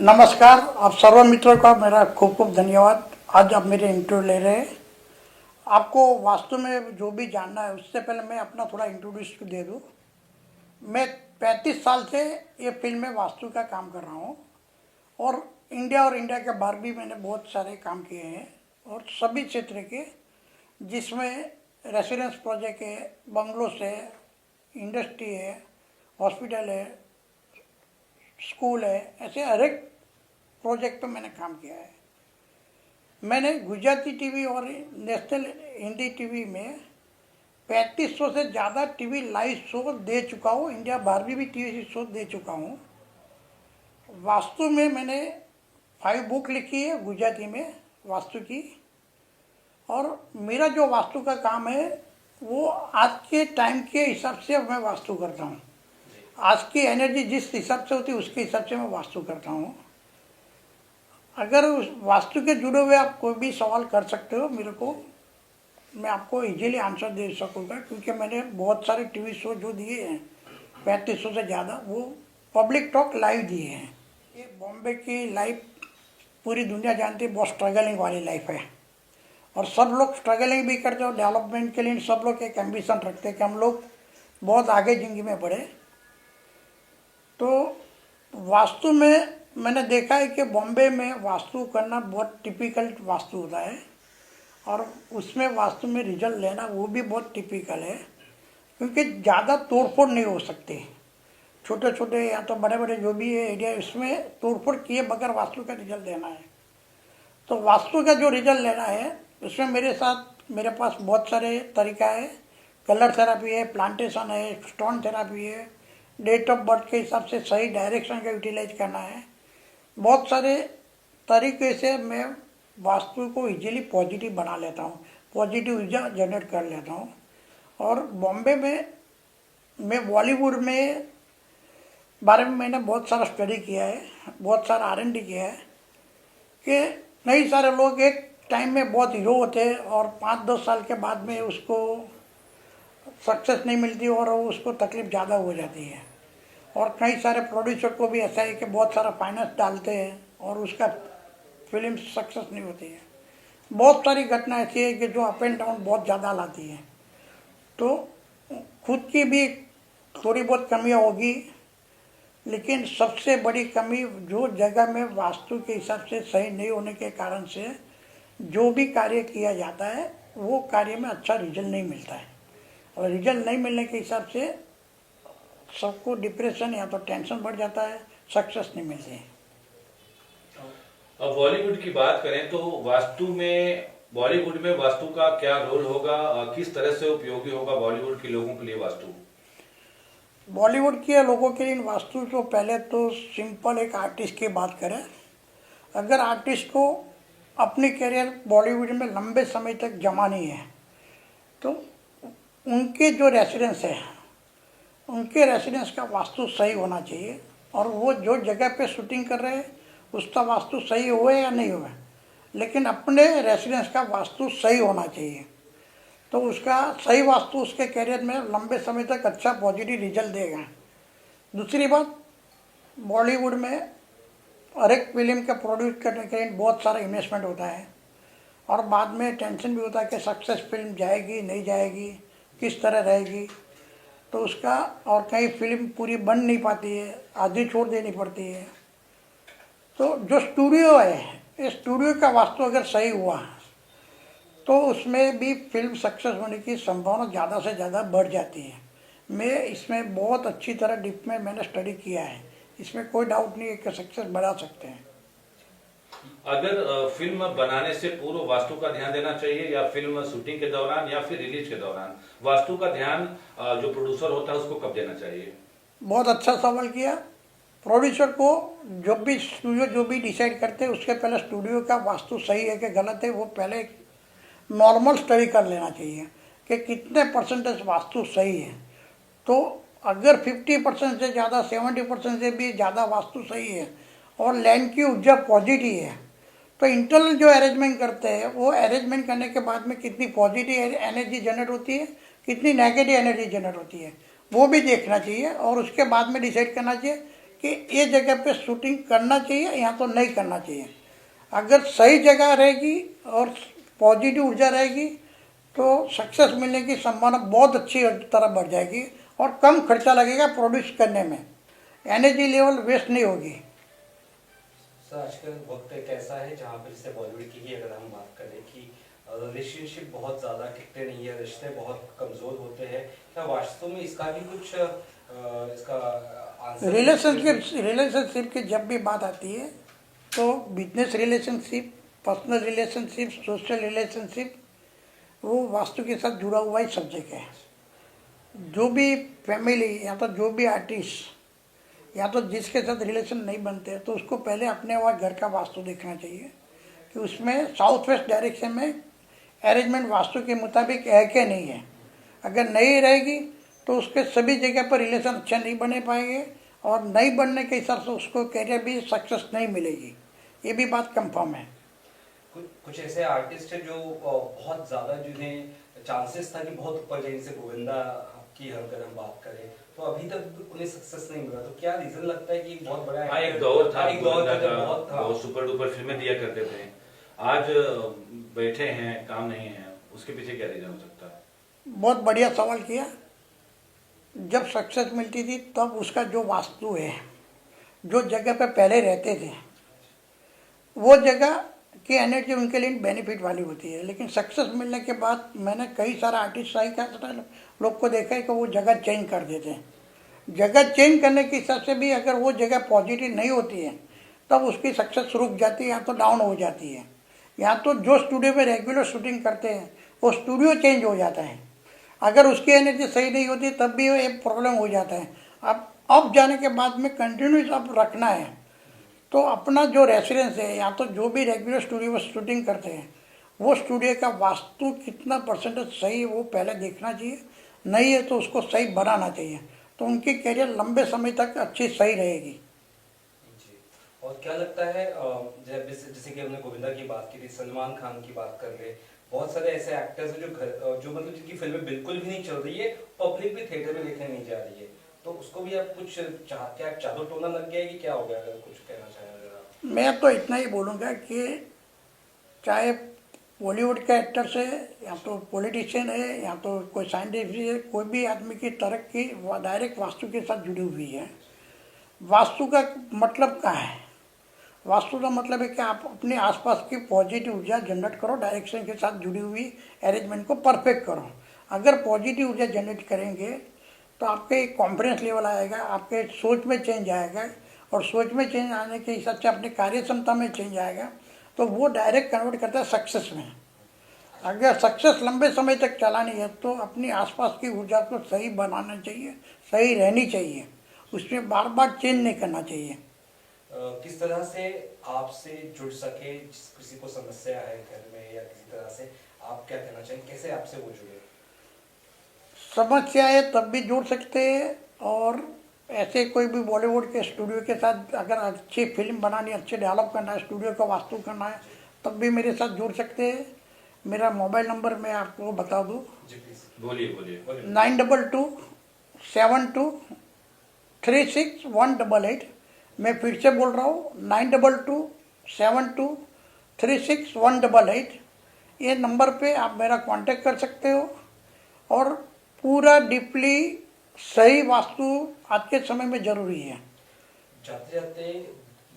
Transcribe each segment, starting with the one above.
नमस्कार। आप सर्व मित्रों का मेरा खूब खूब धन्यवाद। आज आप मेरे इंटरव्यू ले रहे हैं। आपको वास्तु में जो भी जानना है उससे पहले मैं अपना थोड़ा इंट्रोड्यूस दे दूं। मैं 35 साल से ये फील्ड में वास्तु का काम कर रहा हूँ और इंडिया के बाहर भी मैंने बहुत सारे काम किए हैं और सभी क्षेत्र के, जिसमें रेसिडेंस प्रोजेक्ट है, बंगलोस है, इंडस्ट्री है, हॉस्पिटल है, स्कूल है, ऐसे हर एक प्रोजेक्ट पे मैंने काम किया है। मैंने गुजराती टीवी और नेशनल हिंदी टीवी में 3500 से ज़्यादा टीवी लाइव शो दे चुका हूँ। इंडिया बाहर भी टीवी शो दे चुका हूँ। वास्तु में मैंने 5 बुक लिखी है गुजराती में वास्तु की, और मेरा जो वास्तु का काम है वो आज के टाइम के हिसाब से मैं वास्तु करता हूँ। आज की एनर्जी जिस हिसाब से होती है उसके हिसाब से मैं वास्तु करता हूँ। अगर उस वास्तु के जुड़े हुए आप कोई भी सवाल कर सकते हो मेरे को, मैं आपको इजीली आंसर दे सकूँगा, क्योंकि मैंने बहुत सारे टीवी शो जो दिए हैं 3500 से ज़्यादा, वो पब्लिक टॉक लाइव दिए हैं। ये बॉम्बे की लाइफ पूरी दुनिया जानती है, बहुत स्ट्रगलिंग वाली लाइफ है और सब लोग स्ट्रगलिंग भी करते हो। डेवलपमेंट के लिए सब लोग एक एम्बिशन रखते हैं कि हम लोग बहुत आगे ज़िंदगी में बढ़े। तो वास्तु में मैंने देखा है कि बॉम्बे में वास्तु करना बहुत टिपिकल वास्तु होता है और उसमें वास्तु में रिजल्ट लेना वो भी बहुत टिपिकल है, क्योंकि ज़्यादा तोड़फोड़ नहीं हो सकती। छोटे छोटे या तो बड़े बड़े जो भी है एरिया, इसमें तोड़फोड़ किए बगैर वास्तु का रिजल्ट लेना है। तो वास्तु का जो रिजल्ट लेना है उसमें मेरे पास बहुत सारे तरीका है। कलर थेरापी है, प्लांटेशन है, स्टोन थेरापी है, डेट ऑफ बर्थ के हिसाब से सही डायरेक्शन का यूटिलाइज करना है। बहुत सारे तरीके से मैं वास्तु को इजीली पॉजिटिव बना लेता हूँ, पॉजिटिव ऊर्जा जनरेट कर लेता हूँ। और बॉम्बे में मैं बॉलीवुड में बारे में मैंने बहुत सारा स्टडी किया है, बहुत सारा R&D किया है कि कई सारे लोग एक टाइम में बहुत हीरो होते हैं और 5-10 साल के बाद में उसको सक्सेस नहीं मिलती और उसको तकलीफ ज़्यादा हो जाती है। और कई सारे प्रोड्यूसर को भी ऐसा है कि बहुत सारा फाइनेंस डालते हैं और उसका फिल्म सक्सेस नहीं होती है। बहुत सारी घटना ऐसी है कि जो अप एंड डाउन बहुत ज़्यादा लाती है। तो खुद की भी थोड़ी बहुत कमियां होगी, लेकिन सबसे बड़ी कमी जो जगह में वास्तु के हिसाब से सही नहीं होने के कारण से जो भी कार्य किया जाता है वो कार्य में अच्छा रिजल्ट नहीं मिलता है, और रिजल्ट नहीं मिलने के हिसाब से सबको डिप्रेशन या तो टेंशन बढ़ जाता है, सक्सेस नहीं मिलती है। अब बॉलीवुड की बात करें तो बॉलीवुड में वास्तु का क्या रोल होगा, किस तरह से उपयोगी होगा बॉलीवुड के लोगों के लिए वास्तु? बॉलीवुड के लोगों के लिए वास्तु तो पहले तो सिंपल एक आर्टिस्ट की बात करें, अगर आर्टिस्ट को अपनी करियर बॉलीवुड में लंबे समय तक जमानी है तो उनके जो रेसिडेंस है उनके रेसिडेंस का वास्तु सही होना चाहिए, और वो जो जगह पे शूटिंग कर रहे हैं उसका वास्तु सही हुए या नहीं हुए, लेकिन अपने रेसिडेंस का वास्तु सही होना चाहिए। तो उसका सही वास्तु उसके करियर में लंबे समय तक अच्छा पॉजिटिव रिजल्ट देगा। दूसरी बात, बॉलीवुड में हर एक फिल्म का प्रोड्यूस करने के लिए बहुत सारा इन्वेस्टमेंट होता है और बाद में टेंशन भी होता है कि सक्सेस फिल्म जाएगी नहीं जाएगी, किस तरह रहेगी। तो उसका, और कई फिल्म पूरी बन नहीं पाती है, आधी छोड़ देनी पड़ती है। तो जो स्टूडियो है, इस स्टूडियो का वास्तु अगर सही हुआ तो उसमें भी फिल्म सक्सेस होने की संभावना ज़्यादा से ज़्यादा बढ़ जाती है। मैं इसमें बहुत अच्छी तरह डीप में मैंने स्टडी किया है, इसमें कोई डाउट नहीं है कि सक्सेस बढ़ा सकते हैं। अगर फिल्म बनाने से पूर्व वास्तु का ध्यान देना चाहिए या फिल्म शूटिंग के दौरान या फिर रिलीज के दौरान वास्तु का ध्यान जो प्रोड्यूसर होता है उसको कब देना चाहिए? बहुत अच्छा सवाल किया। प्रोड्यूसर को जब भी स्टूडियो जो भी डिसाइड करते हैं उसके पहले स्टूडियो का वास्तु सही है कि गलत है वो पहले नॉर्मल स्टडी कर लेना चाहिए कि कितने परसेंटेज वास्तु सही है। तो अगर 50% से ज़्यादा, 70% से भी ज़्यादा वास्तु सही है और लैंड की ऊर्जा पॉजिटिव है, तो इंटरनल जो अरेंजमेंट करते हैं वो अरेंजमेंट करने के बाद में कितनी पॉजिटिव एनर्जी जनरेट होती है, कितनी नेगेटिव एनर्जी जनरेट होती है, वो भी देखना चाहिए और उसके बाद में डिसाइड करना चाहिए कि ये जगह पे शूटिंग करना चाहिए या तो नहीं करना चाहिए। अगर सही जगह रहेगी और पॉजिटिव ऊर्जा रहेगी तो सक्सेस मिलने की संभावना बहुत अच्छी तरह बढ़ जाएगी और कम खर्चा लगेगा प्रोड्यूस करने में, एनर्जी लेवल वेस्ट नहीं होगी। सर आजकल वक्त एक ऐसा है जहाँ पर जैसे बॉलीवुड की ही अगर हम बात करें कि रिलेशनशिप बहुत ज़्यादा टिकते नहीं है, रिश्ते बहुत कमज़ोर होते हैं, क्या वास्तव में इसका भी कुछ इसका आंसर रिलेशनशिप की जब भी बात आती है तो business relationship, personal relationship, social relationship वो वास्तु के साथ जुड़ा हुआ ही सब्जेक्ट है। जो भी फैमिली या तो जो भी आर्टिस्ट या तो जिसके साथ रिलेशन नहीं बनते तो उसको पहले अपने वहाँ घर का वास्तु देखना चाहिए कि उसमें साउथ वेस्ट डायरेक्शन में अरेंजमेंट वास्तु के मुताबिक है कि नहीं है। अगर नहीं रहेगी तो उसके सभी जगह पर रिलेशन अच्छे नहीं बने पाएंगे और नहीं बनने के हिसाब से उसको करियर भी सक्सेस नहीं मिलेगी। ये भी बात कंफर्म है। कुछ ऐसे आर्टिस्ट हैं जो बहुत ज़्यादा जिन्हें चांसेस था कि बहुत ऊपर जाए, जैसे गोविंदा की अगर हम बात करें तो अभी तक उन्हें सक्सेस नहीं मिला, तो क्या रीजन लगता है कि बहुत बड़ा एक दौर था, एक दौर गोविंदा था, का बहुत था। बहुत सुपर डुपर फिल्में दिया करते थे। आज बैठे हैं, काम नहीं है, उसके पीछे क्या रीजन हो सकता है? बहुत बढ़िया सवाल किया। जब सक्सेस मिलती थी तब उसका जो वास्तु है, जो जगह पे पहले रहते थे वो जगह की एनर्जी उनके लिए बेनिफिट वाली होती है। लेकिन सक्सेस मिलने के बाद मैंने कई सारा आर्टिस्ट सही का लोग को देखा है कि वो जगह चेंज कर देते हैं। जगह चेंज करने के हिसाब से भी अगर वो जगह पॉजिटिव नहीं होती है तब उसकी सक्सेस रुक जाती है या तो डाउन हो जाती है। या तो जो स्टूडियो में रेगुलर शूटिंग करते हैं वो स्टूडियो चेंज हो जाता है। अगर उसकी एनर्जी सही नहीं होती तब भी एक प्रॉब्लम हो जाता है। अब जाने के बाद में कंटिन्यूस अब रखना है तो अपना जो रेसिडेंस है या तो जो भी रेगुलर स्टूडियो में शूटिंग करते हैं वो स्टूडियो का वास्तु कितना परसेंटेज सही है वो पहले देखना चाहिए। नहीं है तो उसको सही बनाना चाहिए तो उनकी करियर लंबे समय तक अच्छी सही रहेगी। जी। और क्या लगता है जैसे कि हमने गोविंदा की बात की थी, सलमान खान की बात कर ले, बहुत सारे ऐसे एक्टर्स हैं जो मतलब जिनकी फिल्में बिल्कुल भी नहीं चल रही है, पब्लिक भी थिएटर में देखने नहीं जा रही है, तो उसको भी आप कुछ क्या जादू टोना लग गया है कि क्या हो गया, अगर कुछ कहना चाहें अगर आप? मैं तो इतना ही बोलूँगा कि चाहे बॉलीवुड के एक्टर से या तो पॉलिटिशियन है या तो कोई साइंटिस्ट है, कोई भी आदमी की तरक्की डायरेक्ट वास्तु के साथ जुड़ी हुई है। वास्तु का मतलब क्या है? वास्तु का मतलब है कि आप अपने आसपास की पॉजिटिव ऊर्जा जनरेट करो, डायरेक्शन के साथ जुड़ी हुई अरेंजमेंट को परफेक्ट करो। अगर पॉजिटिव ऊर्जा जनरेट करेंगे तो आपके कॉन्फिडेंस लेवल आएगा, आपके सोच में चेंज आएगा और सोच में चेंज आने के हिसाब से अपनी कार्य क्षमता में चेंज आएगा तो वो डायरेक्ट कन्वर्ट करता है सक्सेस में। अगर सक्सेस लंबे समय तक चलानी है तो अपनी आसपास की ऊर्जा को सही बनाना चाहिए, सही रहनी चाहिए, उसमें बार बार चेंज नहीं करना चाहिए। किस तरह से आपसे जुड़ सके, किसी को समस्या है घर में या किसी तरह से, आप क्या कहना चाहिए, कैसे आपसे वो जुड़े? समस्या है तब भी जुड़ सकते हैं और ऐसे कोई भी बॉलीवुड के स्टूडियो के साथ अगर अच्छी फिल्म बनानी, अच्छे डेवलप करना है, स्टूडियो का वास्तु करना है तब भी मेरे साथ जुड़ सकते हैं। मेरा मोबाइल नंबर मैं आपको बता दूँ, जी प्लीज बोलिए बोलिए। 9227236188। मैं फिर से बोल रहा हूँ 9227236188। ये नंबर पे आप मेरा कांटेक्ट कर सकते हो और पूरा डीपली सही वास्तु आज के समय में जरूरी है। जाते जाते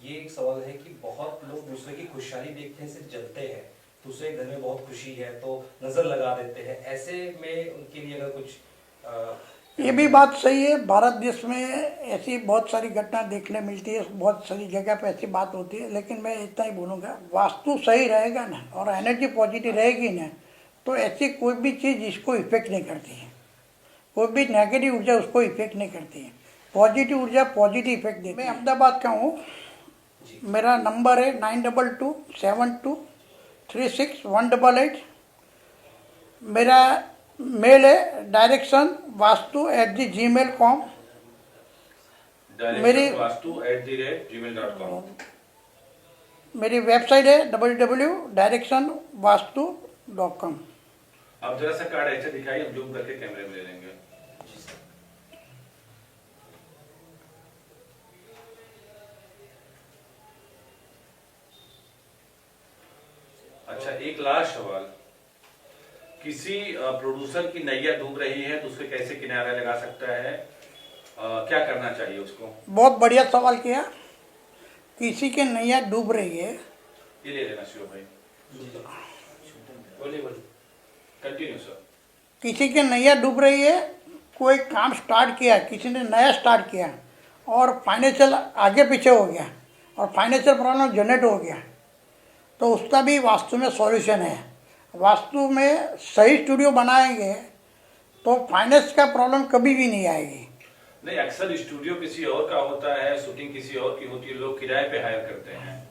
ये एक सवाल है कि बहुत लोग दूसरे की खुशहाली देखने से जलते हैं, दूसरे घर में बहुत खुशी है तो नजर लगा देते हैं, ऐसे में उनके लिए अगर कुछ ये भी बात सही है। भारत देश में ऐसी बहुत सारी घटना देखने मिलती है, बहुत सारी जगह पे ऐसी बात होती है, लेकिन मैं इतना ही बोलूँगा वास्तु सही रहेगा ना और एनर्जी पॉजिटिव रहेगी ना तो ऐसी कोई भी चीज़ इसको इफेक्ट नहीं करती है, कोई भी नेगेटिव ऊर्जा उसको इफेक्ट नहीं करती है। पॉजिटिव ऊर्जा पॉजिटिव इफेक्ट देती है। मैं अहमदाबाद का हूँ, मेरा नंबर है 9227236188। मेरा मेल है directionvastu@gmail.com। मेरी directionvastu@gmail.com। मेरी वेबसाइट है www.directionvastu.com। आप जरा सा कार्ड ऐसे दिखाइए, हम जूम करके कैमरे में ले लेंगे। एक लास्ट सवाल, किसी प्रोड्यूसर की नैया डूब रही है तो उसके कैसे किनारे लगा सकता है, क्या करना चाहिए उसको? बहुत बढ़िया सवाल किया। किसी की नैया डूब रही है, ये ले लेना शिव भाई, बोलिए बोलिए। Continue sir. किसी की नैया डूब रही है, कोई काम स्टार्ट किया, किसी ने नया स्टार्ट किया और फाइनेंशियल आगे पीछे हो गया और फाइनेंशियल प्रॉब्लम जनरेट हो गया, तो उसका भी वास्तु में सॉल्यूशन है। वास्तु में सही स्टूडियो बनाएंगे तो फाइनेंस का प्रॉब्लम कभी भी नहीं आएगी। नहीं, अक्सर स्टूडियो किसी और का होता है, शूटिंग किसी और की होती है, लोग किराए पे हायर करते हैं,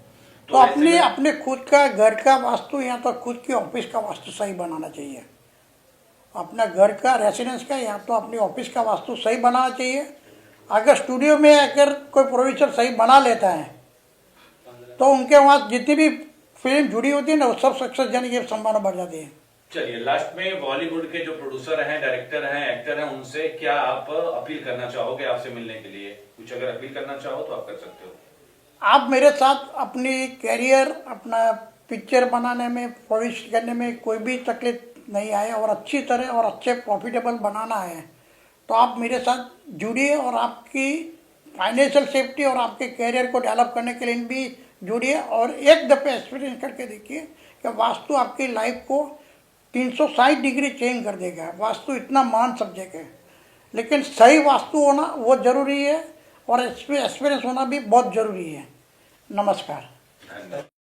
तो ऐसे अपने में- अपने खुद का घर का वास्तु या तो खुद की ऑफिस का वास्तु सही बनाना चाहिए। अपना घर का रेसिडेंस का या तो अपनी ऑफिस का वास्तु सही बनाना चाहिए। अगर स्टूडियो में अगर कोई प्रोड्यूसर सही बना लेता है तो उनके वहाँ जितनी भी फिल्म जुड़ी होती है ना, वो सब सक्सेस जाने की संभावना बढ़ जाती है। चलिए लास्ट में बॉलीवुड के जो प्रोड्यूसर हैं, डायरेक्टर हैं, एक्टर हैं, उनसे क्या आप अपील करना चाहोगे आपसे मिलने के लिए? कुछ अगर अपील करना चाहो तो आप कर सकते हो। आप मेरे साथ अपनी कैरियर, अपना पिक्चर बनाने में, प्रोड्यूस करने में कोई भी तकलीफ नहीं आए और अच्छी तरह और अच्छे प्रॉफिटेबल बनाना है तो आप मेरे साथ जुड़िए और आपकी फाइनेंशियल सेफ्टी और आपके कैरियर को डेवलप करने के लिए भी जुड़िए और एक दफ़े एक्सपीरियंस करके देखिए कि वास्तु आपकी लाइफ को 360 डिग्री चेंज कर देगा। वास्तु इतना महान सब्जेक्ट है, लेकिन सही वास्तु होना वो ज़रूरी है और एक्सपीरियंस होना भी बहुत ज़रूरी है। नमस्कार। धन्यवाद।